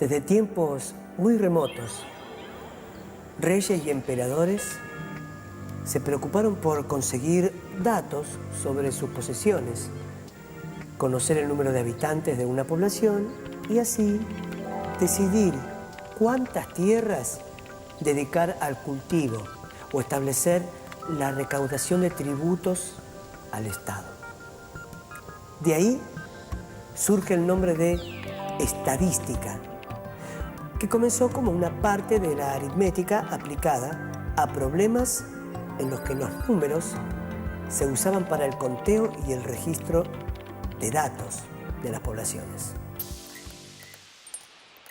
Desde tiempos muy remotos, reyes y emperadores se preocuparon por conseguir datos sobre sus posesiones, conocer el número de habitantes de una población y así decidir cuántas tierras dedicar al cultivo o establecer la recaudación de tributos al Estado. De ahí surge el nombre de estadística, que comenzó como una parte de la aritmética aplicada a problemas en los que los números se usaban para el conteo y el registro de datos de las poblaciones.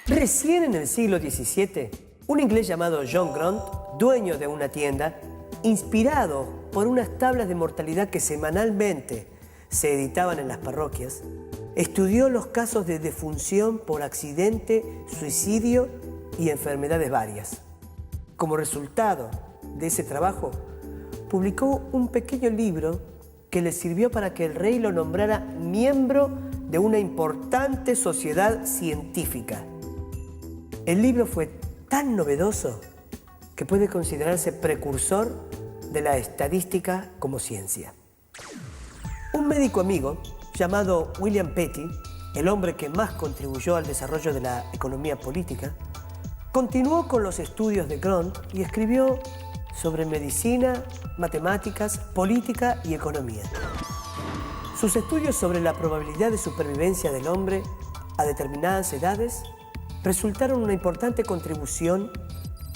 Recién en el siglo XVII, un inglés llamado John Grant, dueño de una tienda, inspirado por unas tablas de mortalidad que semanalmente se editaban en las parroquias, estudió los casos de defunción por accidente, suicidio y enfermedades varias. Como resultado de ese trabajo, publicó un pequeño libro que le sirvió para que el rey lo nombrara miembro de una importante sociedad científica. El libro fue tan novedoso que puede considerarse precursor de la estadística como ciencia. Un médico amigo llamado William Petty, el hombre que más contribuyó al desarrollo de la economía política, continuó con los estudios de Grant y escribió sobre medicina, matemáticas, política y economía. Sus estudios sobre la probabilidad de supervivencia del hombre a determinadas edades resultaron una importante contribución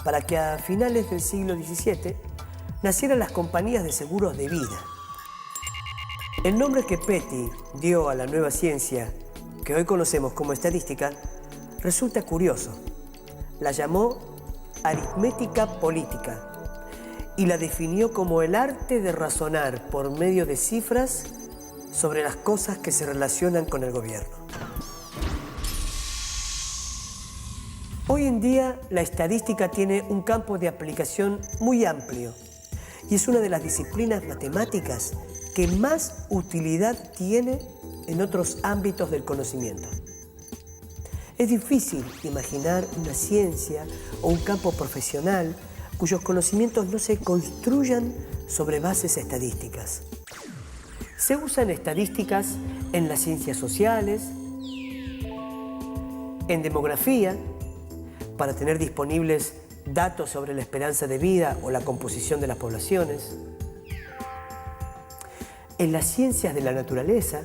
para que a finales del siglo XVII nacieran las compañías de seguros de vida. El nombre que Petty dio a la nueva ciencia, que hoy conocemos como estadística, resulta curioso. La llamó aritmética política y la definió como el arte de razonar por medio de cifras sobre las cosas que se relacionan con el gobierno. Hoy en día la estadística tiene un campo de aplicación muy amplio y es una de las disciplinas matemáticas que más utilidad tiene en otros ámbitos del conocimiento. Es difícil imaginar una ciencia o un campo profesional cuyos conocimientos no se construyan sobre bases estadísticas. Se usan estadísticas en las ciencias sociales, en demografía, para tener disponibles datos sobre la esperanza de vida o la composición de las poblaciones. En las ciencias de la naturaleza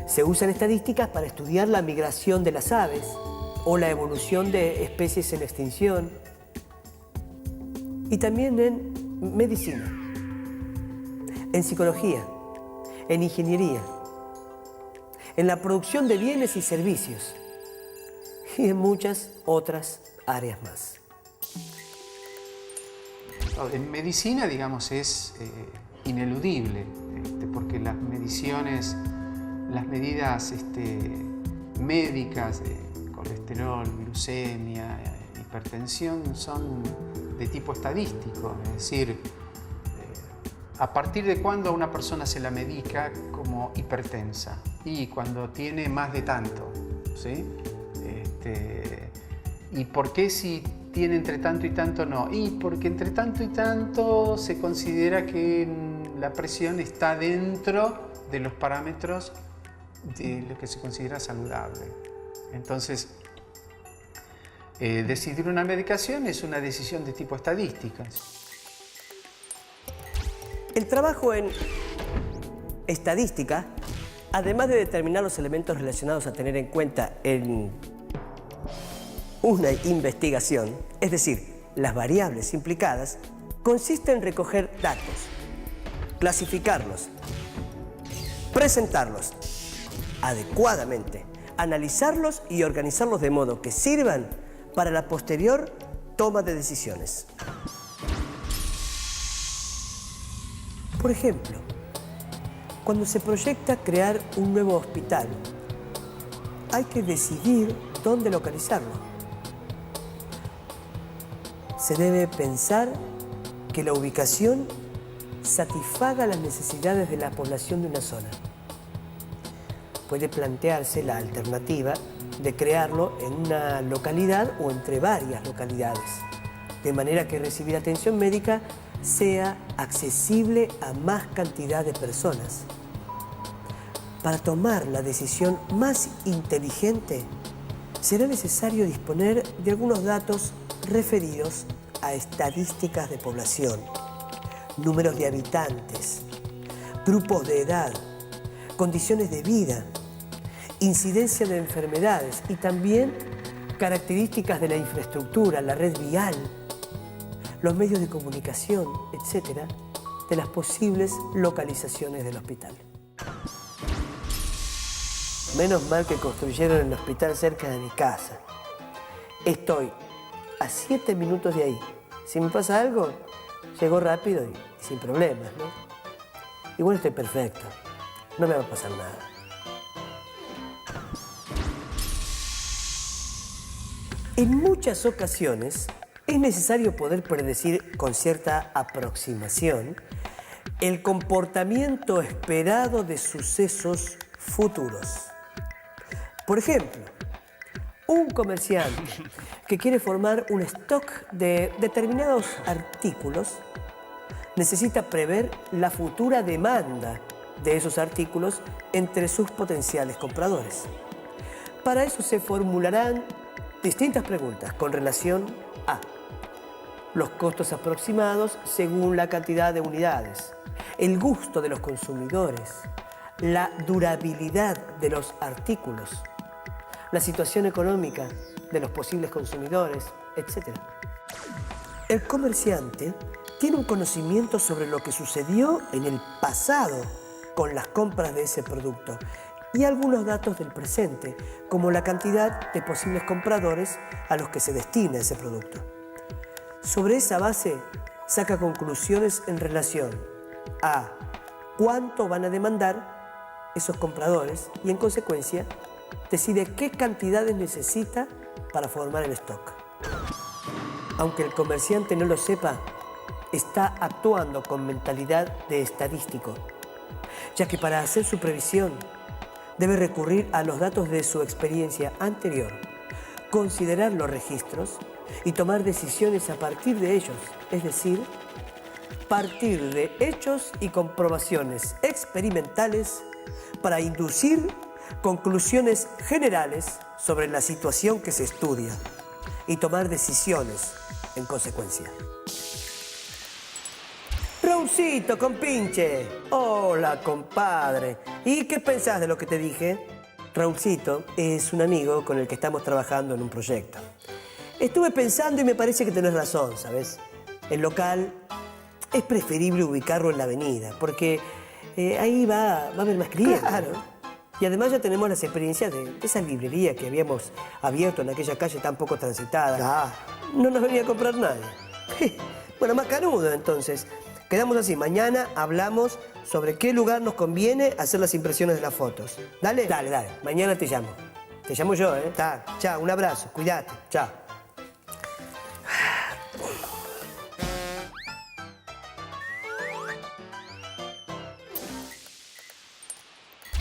se usan estadísticas para estudiar la migración de las aves o la evolución de especies en extinción. Y también en medicina, en psicología, en ingeniería, en la producción de bienes y servicios y en muchas otras áreas más. En medicina, digamos, es ineludible, porque las mediciones, las medidas médicas de colesterol, glucemia, hipertensión son de tipo estadístico, es decir, a partir de cuándo a una persona se la medica como hipertensa y cuando tiene más de tanto, ¿sí? ¿Y por qué si tiene entre tanto y tanto no? Y porque entre tanto y tanto se considera que la presión está dentro de los parámetros de lo que se considera saludable. Entonces, decidir una medicación es una decisión de tipo estadística. El trabajo en estadística, además de determinar los elementos relacionados a tener en cuenta en una investigación, es decir, las variables implicadas, consiste en recoger datos, clasificarlos, presentarlos adecuadamente, analizarlos y organizarlos de modo que sirvan para la posterior toma de decisiones. Por ejemplo, cuando se proyecta crear un nuevo hospital, hay que decidir dónde localizarlo. Se debe pensar que la ubicación satisfaga las necesidades de la población de una zona. Puede plantearse la alternativa de crearlo en una localidad o entre varias localidades, de manera que recibir atención médica sea accesible a más cantidad de personas. Para tomar la decisión más inteligente, será necesario disponer de algunos datos referidos a estadísticas de población, números de habitantes, grupos de edad, condiciones de vida, incidencia de enfermedades y también características de la infraestructura, la red vial, los medios de comunicación, etcétera, de las posibles localizaciones del hospital. Menos mal que construyeron el hospital cerca de mi casa. Estoy a 7 minutos de ahí. Si me pasa algo, llego rápido y sin problemas, ¿no? Igual estoy perfecto. No me va a pasar nada. En muchas ocasiones es necesario poder predecir con cierta aproximación el comportamiento esperado de sucesos futuros. Por ejemplo, un comerciante que quiere formar un stock de determinados artículos necesita prever la futura demanda de esos artículos entre sus potenciales compradores. Para eso se formularán distintas preguntas con relación a los costos aproximados según la cantidad de unidades, el gusto de los consumidores, la durabilidad de los artículos, la situación económica de los posibles consumidores, etc. El comerciante tiene un conocimiento sobre lo que sucedió en el pasado con las compras de ese producto y algunos datos del presente, como la cantidad de posibles compradores a los que se destina ese producto. Sobre esa base, saca conclusiones en relación a cuánto van a demandar esos compradores y, en consecuencia, decide qué cantidades necesita para formar el stock. Aunque el comerciante no lo sepa, está actuando con mentalidad de estadístico, ya que para hacer su previsión debe recurrir a los datos de su experiencia anterior, considerar los registros y tomar decisiones a partir de ellos, es decir, partir de hechos y comprobaciones experimentales para inducir conclusiones generales sobre la situación que se estudia y tomar decisiones en consecuencia. Raulcito, compinche. Hola, compadre. ¿Y qué pensás de lo que te dije? Raulcito es un amigo con el que estamos trabajando en un proyecto. Estuve pensando y me parece que tenés razón, ¿sabes? El local es preferible ubicarlo en la avenida, porque ahí va a haber más clientes. Claro. Y además ya tenemos las experiencias de esa librería que habíamos abierto en aquella calle tan poco transitada. Ah. No nos venía a comprar nadie. Bueno, más canudo entonces. Quedamos así, mañana hablamos sobre qué lugar nos conviene hacer las impresiones de las fotos. ¿Dale? Dale, dale. Mañana te llamo. Te llamo yo, ¿eh? Chao, un abrazo. Cuídate. Chao.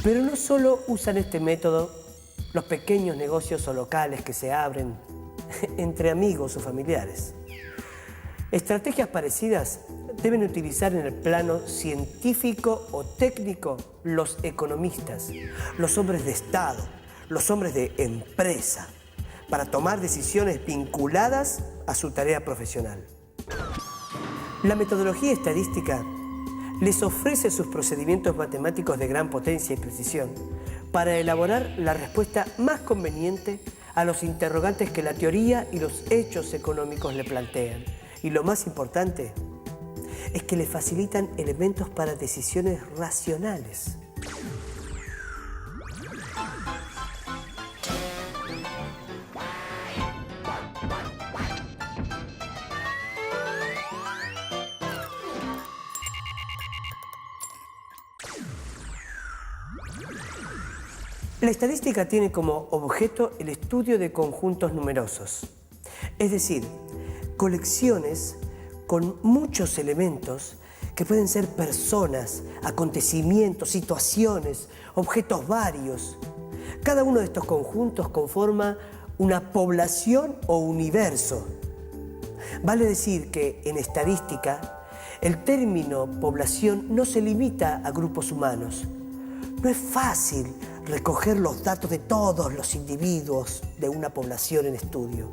Pero no solo usan este método los pequeños negocios o locales que se abren entre amigos o familiares. Estrategias parecidas deben utilizar en el plano científico o técnico los economistas, los hombres de Estado, los hombres de empresa, para tomar decisiones vinculadas a su tarea profesional. La metodología estadística les ofrece sus procedimientos matemáticos de gran potencia y precisión para elaborar la respuesta más conveniente a los interrogantes que la teoría y los hechos económicos le plantean. Y lo más importante es que le facilitan elementos para decisiones racionales. La estadística tiene como objeto el estudio de conjuntos numerosos, es decir, colecciones con muchos elementos que pueden ser personas, acontecimientos, situaciones, objetos varios, Cada uno de estos conjuntos conforma una población o universo. Vale decir que en estadística el término población no se limita a grupos humanos. No es fácil recoger los datos de todos los individuos de una población en estudio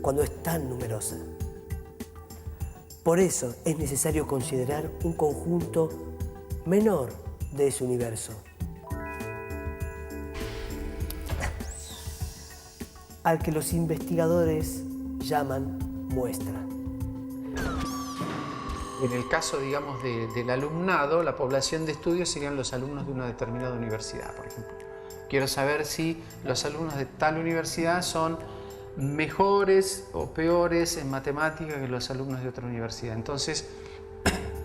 cuando es tan numerosa. Por eso es necesario considerar un conjunto menor de ese universo, al que los investigadores llaman muestra. En el caso, digamos, del alumnado, la población de estudio serían los alumnos de una determinada universidad, por ejemplo. Quiero saber si los alumnos de tal universidad son mejores o peores en matemáticas que los alumnos de otra universidad. Entonces,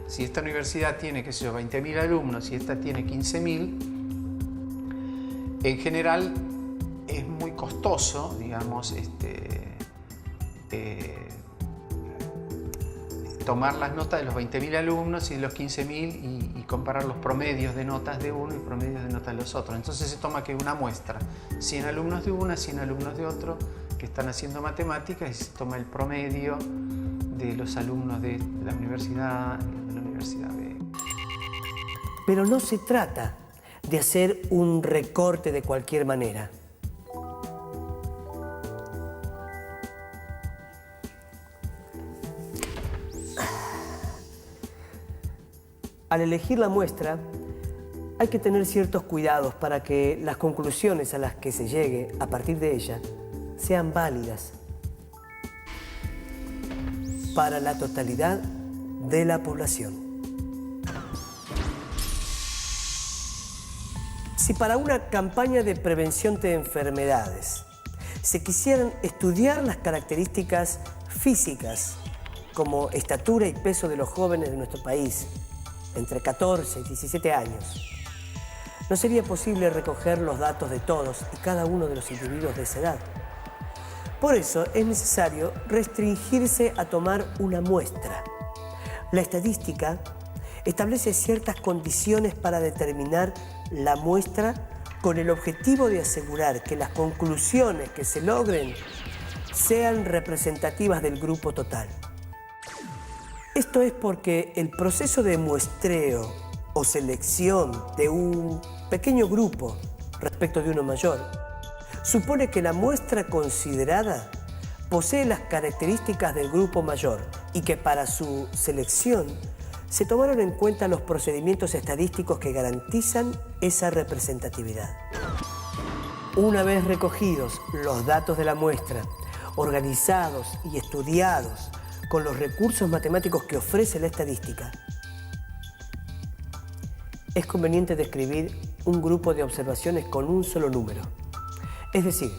si esta universidad tiene, qué sé yo, 20.000 alumnos y esta tiene 15.000, en general es muy costoso, digamos, tomar las notas de los 20.000 alumnos y de los 15.000 y comparar los promedios de notas de uno y promedios de notas de los otros. Entonces se toma que una muestra, 100 alumnos de una, 100 alumnos de otro, que están haciendo matemáticas, y se toma el promedio de los alumnos de la universidad y de la universidad B. Pero no se trata de hacer un recorte de cualquier manera. Al elegir la muestra, hay que tener ciertos cuidados para que las conclusiones a las que se llegue a partir de ella sean válidas para la totalidad de la población. Si para una campaña de prevención de enfermedades se quisieran estudiar las características físicas como estatura y peso de los jóvenes de nuestro país, entre 14 y 17 años, no sería posible recoger los datos de todos y cada uno de los individuos de esa edad. Por eso es necesario restringirse a tomar una muestra. La estadística establece ciertas condiciones para determinar la muestra con el objetivo de asegurar que las conclusiones que se logren sean representativas del grupo total. Esto es porque el proceso de muestreo o selección de un pequeño grupo respecto de uno mayor supone que la muestra considerada posee las características del grupo mayor y que para su selección se tomaron en cuenta los procedimientos estadísticos que garantizan esa representatividad. Una vez recogidos los datos de la muestra, organizados y estudiados con los recursos matemáticos que ofrece la estadística, es conveniente describir un grupo de observaciones con un solo número. Es decir,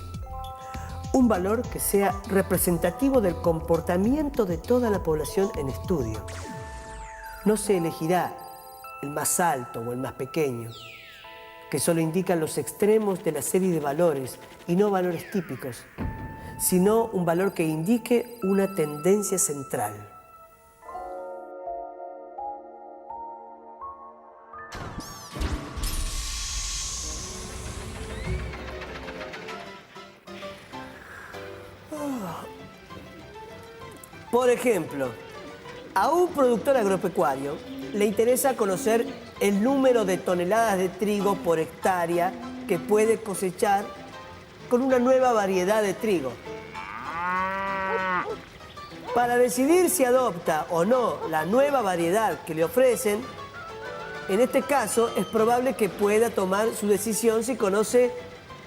un valor que sea representativo del comportamiento de toda la población en estudio. No se elegirá el más alto o el más pequeño, que solo indican los extremos de la serie de valores y no valores típicos, sino un valor que indique una tendencia central. Por ejemplo, a un productor agropecuario le interesa conocer el número de toneladas de trigo por hectárea que puede cosechar con una nueva variedad de trigo. Para decidir si adopta o no la nueva variedad que le ofrecen, en este caso es probable que pueda tomar su decisión si conoce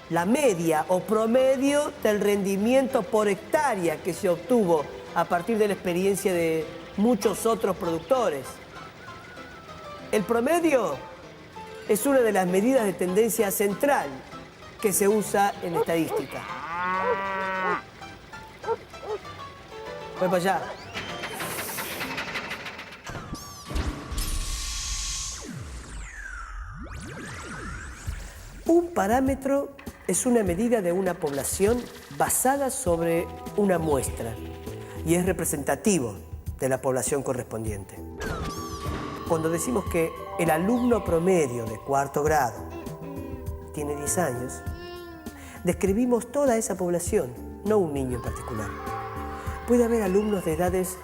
la media o promedio del rendimiento por hectárea que se obtuvo a partir de la experiencia de muchos otros productores. El promedio es una de las medidas de tendencia central que se usa en estadística. Voy para allá. Un parámetro es una medida de una población basada sobre una muestra y es representativo de la población correspondiente. Cuando decimos que el alumno promedio de cuarto grado tiene 10 años, describimos toda esa población, no un niño en particular. Puede haber alumnos de edades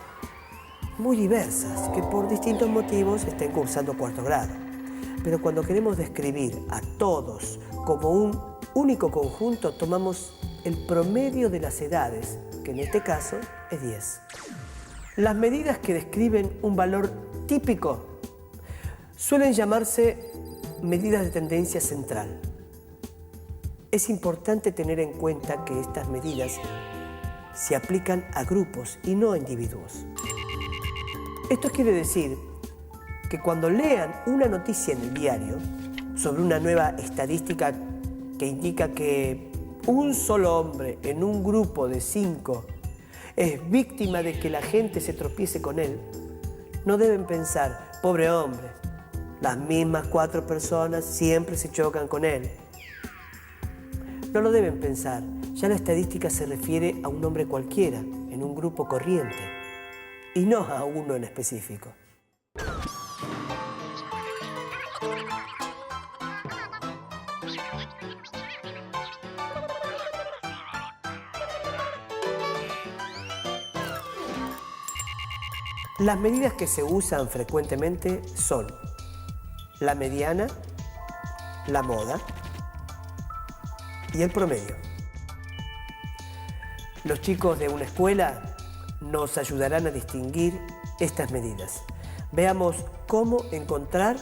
muy diversas que por distintos motivos estén cursando cuarto grado. Pero cuando queremos describir a todos como un único conjunto, tomamos el promedio de las edades, que en este caso es 10. Las medidas que describen un valor típico suelen llamarse medidas de tendencia central. Es importante tener en cuenta que estas medidas se aplican a grupos y no a individuos. Esto quiere decir que cuando lean una noticia en el diario sobre una nueva estadística que indica que un solo hombre en un grupo de 5 es víctima de que la gente se tropiece con él, no deben pensar, pobre hombre, las mismas 4 personas siempre se chocan con él. No lo deben pensar, ya la estadística se refiere a un hombre cualquiera, en un grupo corriente, y no a uno en específico. Las medidas que se usan frecuentemente son la mediana, la moda y el promedio. Los chicos de una escuela nos ayudarán a distinguir estas medidas. Veamos cómo encontrar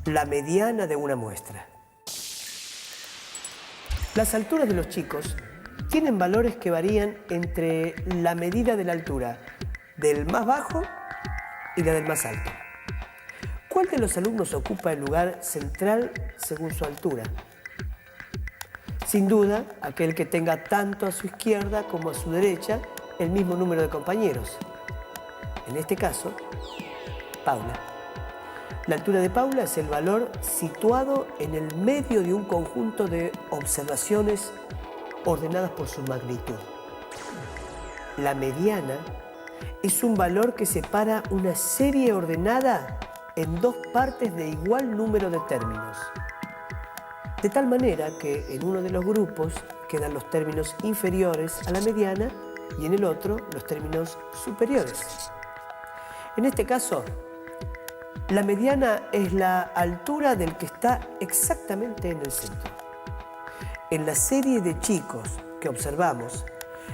la mediana de una muestra. Las alturas de los chicos tienen valores que varían entre la medida de la altura del más bajo y la del más alto. ¿Cuál de los alumnos ocupa el lugar central según su altura? Sin duda, aquel que tenga tanto a su izquierda como a su derecha el mismo número de compañeros. En este caso, Paula. La altura de Paula es el valor situado en el medio de un conjunto de observaciones ordenadas por su magnitud. La mediana es un valor que separa una serie ordenada en 2 partes de igual número de términos. De tal manera que en uno de los grupos quedan los términos inferiores a la mediana y en el otro los términos superiores. En este caso, la mediana es la altura del que está exactamente en el centro. En la serie de chicos que observamos,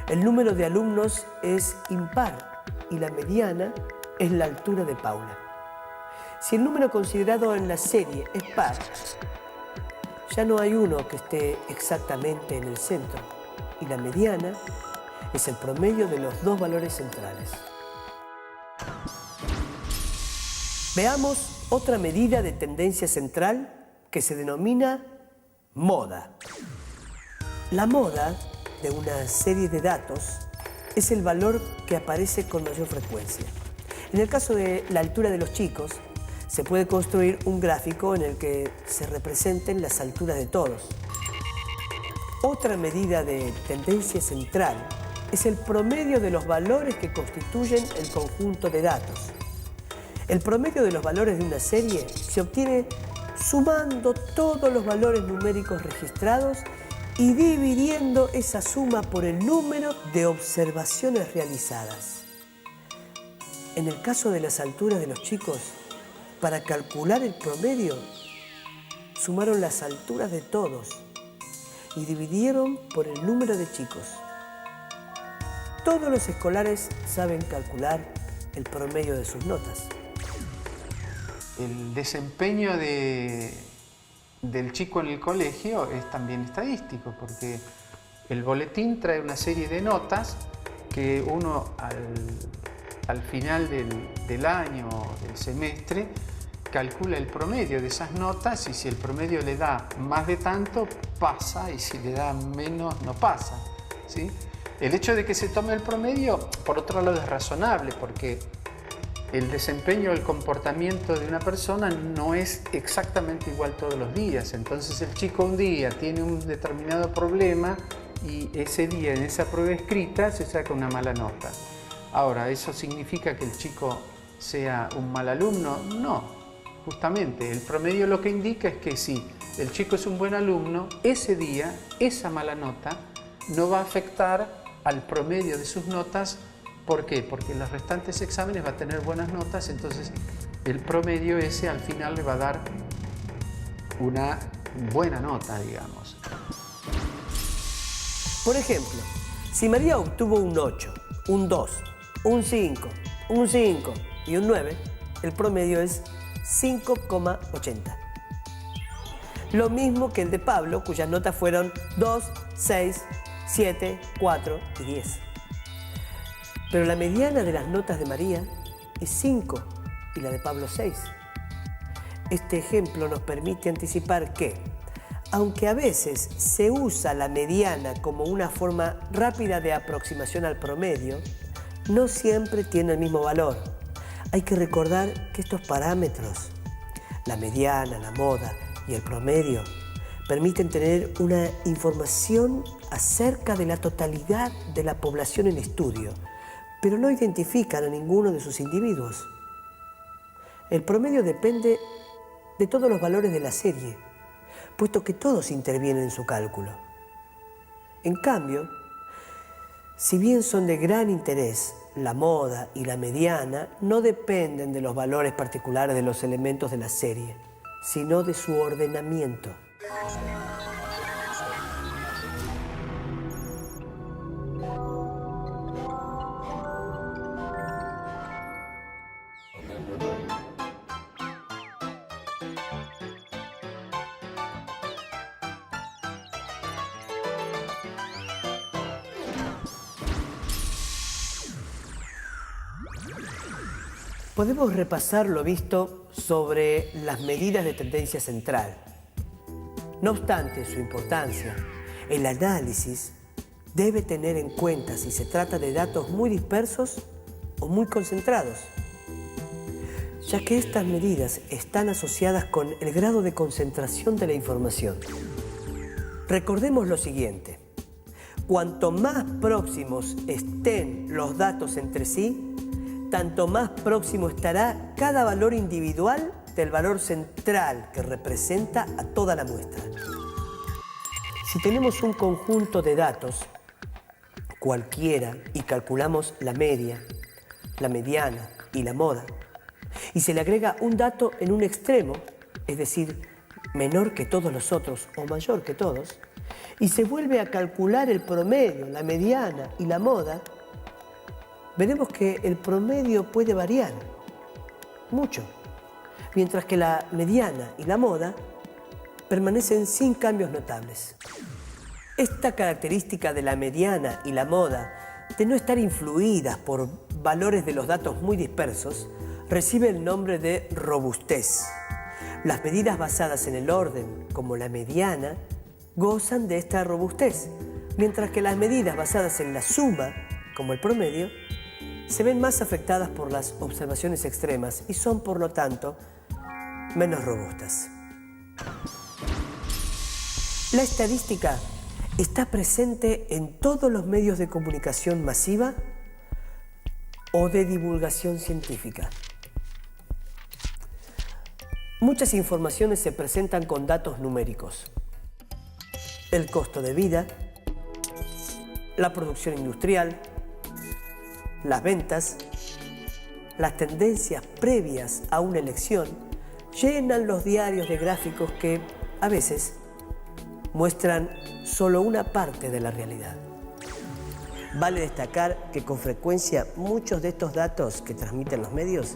el número de alumnos es impar y la mediana es la altura de Paula. Si el número considerado en la serie es par, ya no hay uno que esté exactamente en el centro y la mediana es el promedio de los 2 valores centrales. Veamos otra medida de tendencia central que se denomina moda. La moda de una serie de datos es el valor que aparece con mayor frecuencia. En el caso de la altura de los chicos, se puede construir un gráfico en el que se representen las alturas de todos. Otra medida de tendencia central es el promedio de los valores que constituyen el conjunto de datos. El promedio de los valores de una serie se obtiene sumando todos los valores numéricos registrados y dividiendo esa suma por el número de observaciones realizadas. En el caso de las alturas de los chicos, para calcular el promedio, sumaron las alturas de todos y dividieron por el número de chicos. Todos los escolares saben calcular el promedio de sus notas. El desempeño del chico en el colegio es también estadístico, porque el boletín trae una serie de notas que uno al final del año, del semestre, calcula el promedio de esas notas y si el promedio le da más de tanto, pasa, y si le da menos, no pasa, ¿sí? El hecho de que se tome el promedio, por otro lado, es razonable, porque el desempeño, el comportamiento de una persona no es exactamente igual todos los días. Entonces el chico un día tiene un determinado problema y ese día en esa prueba escrita se saca una mala nota. Ahora, ¿eso significa que el chico sea un mal alumno? No, justamente el promedio lo que indica es que si el chico es un buen alumno, ese día, esa mala nota no va a afectar al promedio de sus notas. ¿Por qué? Porque en los restantes exámenes va a tener buenas notas, entonces el promedio ese al final le va a dar una buena nota, digamos. Por ejemplo, si María obtuvo un 8, un 2, un 5, un 5 y un 9, el promedio es 5,80. Lo mismo que el de Pablo, cuyas notas fueron 2, 6, 7, 4 y 10. Pero la mediana de las notas de María es 5 y la de Pablo 6. Este ejemplo nos permite anticipar que, aunque a veces se usa la mediana como una forma rápida de aproximación al promedio, no siempre tiene el mismo valor. Hay que recordar que estos parámetros, la mediana, la moda y el promedio, permiten tener una información acerca de la totalidad de la población en estudio, pero no identifican a ninguno de sus individuos. El promedio depende de todos los valores de la serie, puesto que todos intervienen en su cálculo. En cambio, si bien son de gran interés, la moda y la mediana no dependen de los valores particulares de los elementos de la serie, sino de su ordenamiento. Podemos repasar lo visto sobre las medidas de tendencia central. No obstante su importancia, el análisis debe tener en cuenta si se trata de datos muy dispersos o muy concentrados, ya que estas medidas están asociadas con el grado de concentración de la información. Recordemos lo siguiente: cuanto más próximos estén los datos entre sí, tanto más próximo estará cada valor individual del valor central que representa a toda la muestra. Si tenemos un conjunto de datos cualquiera y calculamos la media, la mediana y la moda, y se le agrega un dato en un extremo, es decir, menor que todos los otros o mayor que todos, y se vuelve a calcular el promedio, la mediana y la moda, veremos que el promedio puede variar mucho, mientras que la mediana y la moda permanecen sin cambios notables. Esta característica de la mediana y la moda, de no estar influidas por valores de los datos muy dispersos, recibe el nombre de robustez. Las medidas basadas en el orden, como la mediana, gozan de esta robustez, mientras que las medidas basadas en la suma, como el promedio, se ven más afectadas por las observaciones extremas y son, por lo tanto, menos robustas. La estadística está presente en todos los medios de comunicación masiva o de divulgación científica. Muchas informaciones se presentan con datos numéricos. El costo de vida, la producción industrial, las ventas, las tendencias previas a una elección llenan los diarios de gráficos que, a veces, muestran solo una parte de la realidad. Vale destacar que con frecuencia muchos de estos datos que transmiten los medios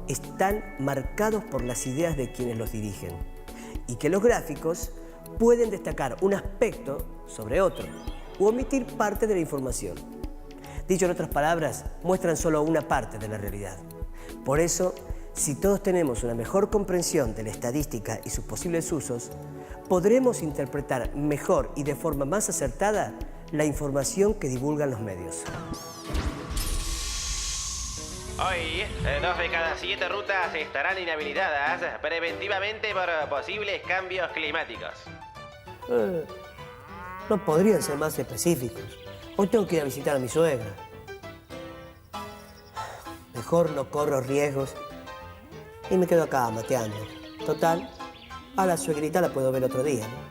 están marcados por las ideas de quienes los dirigen y que los gráficos pueden destacar un aspecto sobre otro u omitir parte de la información. Dicho en otras palabras, muestran solo una parte de la realidad. Por eso, si todos tenemos una mejor comprensión de la estadística y sus posibles usos, podremos interpretar mejor y de forma más acertada la información que divulgan los medios. Hoy, 2 de cada 7 rutas estarán inhabilitadas preventivamente por posibles cambios climáticos. No podrían ser más específicos. Hoy tengo que ir a visitar a mi suegra. Mejor no corro riesgos y me quedo acá mateando. Total, A la suegrita la puedo ver otro día, ¿no?